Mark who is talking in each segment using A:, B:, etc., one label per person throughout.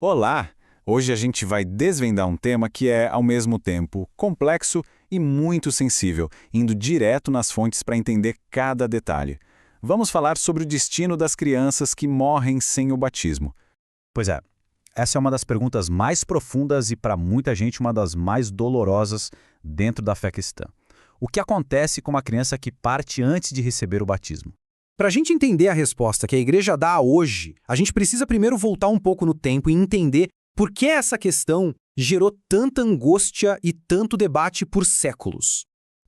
A: Olá! Hoje a gente vai desvendar um tema que é, ao mesmo tempo, complexo e muito sensível, indo direto nas fontes para entender cada detalhe. Vamos falar sobre o destino das crianças que morrem sem o batismo.
B: Pois é, essa é uma das perguntas mais profundas e, para muita gente, uma das mais dolorosas dentro da fé cristã. O que acontece com uma criança que parte antes de receber o batismo?
C: Para a gente entender a resposta que a igreja dá hoje, a gente precisa primeiro voltar um pouco no tempo e entender por que essa questão gerou tanta angústia e tanto debate por séculos.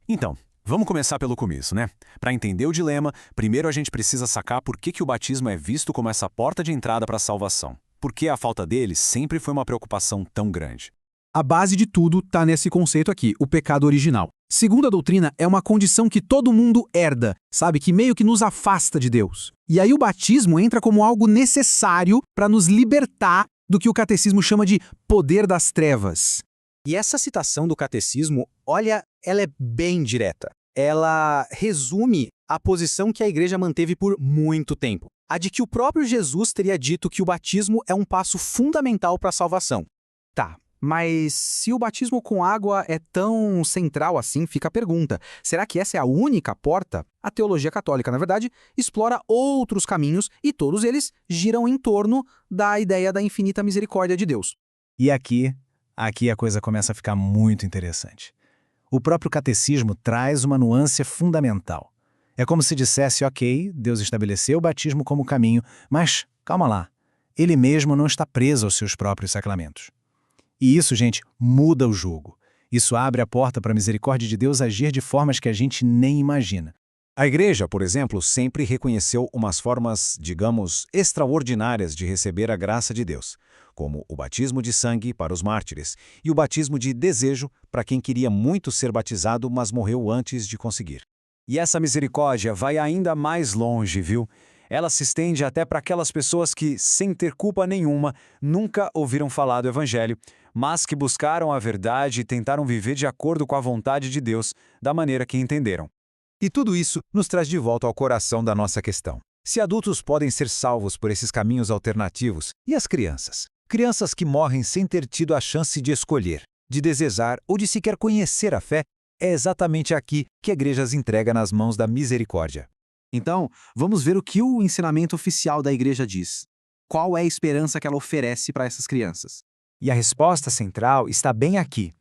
D: Então, vamos começar pelo começo, né? Para entender o dilema, primeiro a gente precisa sacar por que o batismo é visto como essa porta de entrada para a salvação. Por que a falta dele sempre foi uma preocupação tão grande?
C: A base de tudo está nesse conceito aqui, o pecado original. Segundo a doutrina, é uma condição que todo mundo herda, sabe? Que meio que nos afasta de Deus. E aí o batismo entra como algo necessário para nos libertar do que o catecismo chama de poder das trevas.
B: E essa citação do catecismo, olha, ela é bem direta. Ela resume a posição que a igreja manteve por muito tempo. A de que o próprio Jesus teria dito que o batismo é um passo fundamental para a salvação.
C: Tá, mas se o batismo com água é tão central assim, fica a pergunta: será que essa é a única porta? A teologia católica, na verdade, explora outros caminhos e todos eles giram em torno da ideia da infinita misericórdia de Deus.
B: E aqui a coisa começa a ficar muito interessante. O próprio catecismo traz uma nuance fundamental. É como se dissesse, ok, Deus estabeleceu o batismo como caminho, mas calma lá, ele mesmo não está preso aos seus próprios sacramentos. E isso, gente, muda o jogo. Isso abre a porta para a misericórdia de Deus agir de formas que a gente nem imagina.
A: A igreja, por exemplo, sempre reconheceu umas formas, digamos, extraordinárias de receber a graça de Deus, como o batismo de sangue para os mártires e o batismo de desejo para quem queria muito ser batizado, mas morreu antes de conseguir.
D: E essa misericórdia vai ainda mais longe, viu? Ela se estende até para aquelas pessoas que, sem ter culpa nenhuma, nunca ouviram falar do Evangelho, mas que buscaram a verdade e tentaram viver de acordo com a vontade de Deus, da maneira que entenderam.
E: E tudo isso nos traz de volta ao coração da nossa questão. Se adultos podem ser salvos por esses caminhos alternativos, e as crianças? Crianças que morrem sem ter tido a chance de escolher, de desejar ou de sequer conhecer a fé, é exatamente aqui que a igreja as entrega nas mãos da misericórdia.
C: Então, vamos ver o que o ensinamento oficial da igreja diz. Qual é a esperança que ela oferece para essas crianças?
F: E a resposta central está bem aqui.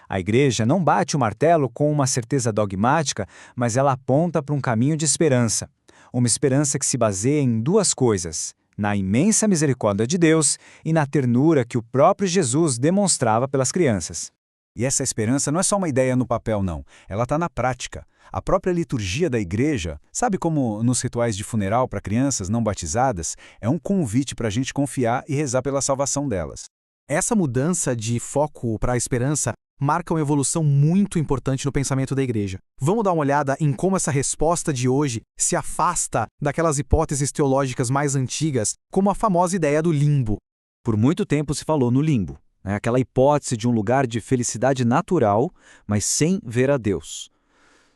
F: A igreja não bate o martelo com uma certeza dogmática, mas ela aponta para um caminho de esperança. Uma esperança que se baseia em duas coisas: na imensa misericórdia de Deus e na ternura que o próprio Jesus demonstrava pelas crianças.
D: E essa esperança não é só uma ideia no papel, não. Ela está na prática. A própria liturgia da igreja, sabe como nos rituais de funeral para crianças não batizadas, é um convite para a gente confiar e rezar pela salvação delas.
C: Essa mudança de foco para a esperança marca uma evolução muito importante no pensamento da igreja. Vamos dar uma olhada em como essa resposta de hoje se afasta daquelas hipóteses teológicas mais antigas, como a famosa ideia do limbo.
B: Por muito tempo se falou no limbo, aquela hipótese de um lugar de felicidade natural, mas sem ver a Deus.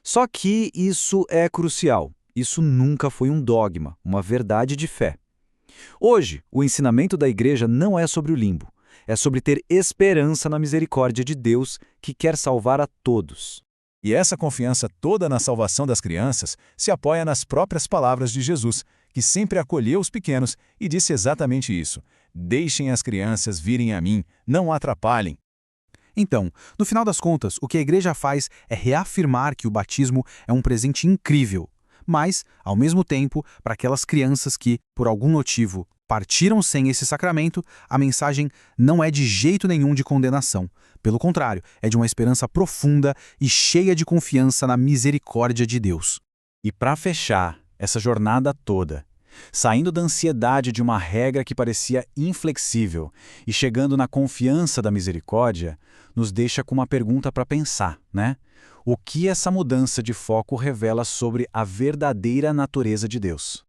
B: Só que isso é crucial. Isso nunca foi um dogma, uma verdade de fé. Hoje, o ensinamento da igreja não é sobre o limbo. É sobre ter esperança na misericórdia de Deus que quer salvar a todos.
A: E essa confiança toda na salvação das crianças se apoia nas próprias palavras de Jesus, que sempre acolheu os pequenos e disse exatamente isso: deixem as crianças virem a mim, não atrapalhem.
C: Então, no final das contas, o que a igreja faz é reafirmar que o batismo é um presente incrível, mas, ao mesmo tempo, para aquelas crianças que, por algum motivo, partiram sem esse sacramento, a mensagem não é de jeito nenhum de condenação. Pelo contrário, é de uma esperança profunda e cheia de confiança na misericórdia de Deus.
B: E para fechar essa jornada toda, saindo da ansiedade de uma regra que parecia inflexível e chegando na confiança da misericórdia, nos deixa com uma pergunta para pensar, né? O que essa mudança de foco revela sobre a verdadeira natureza de Deus?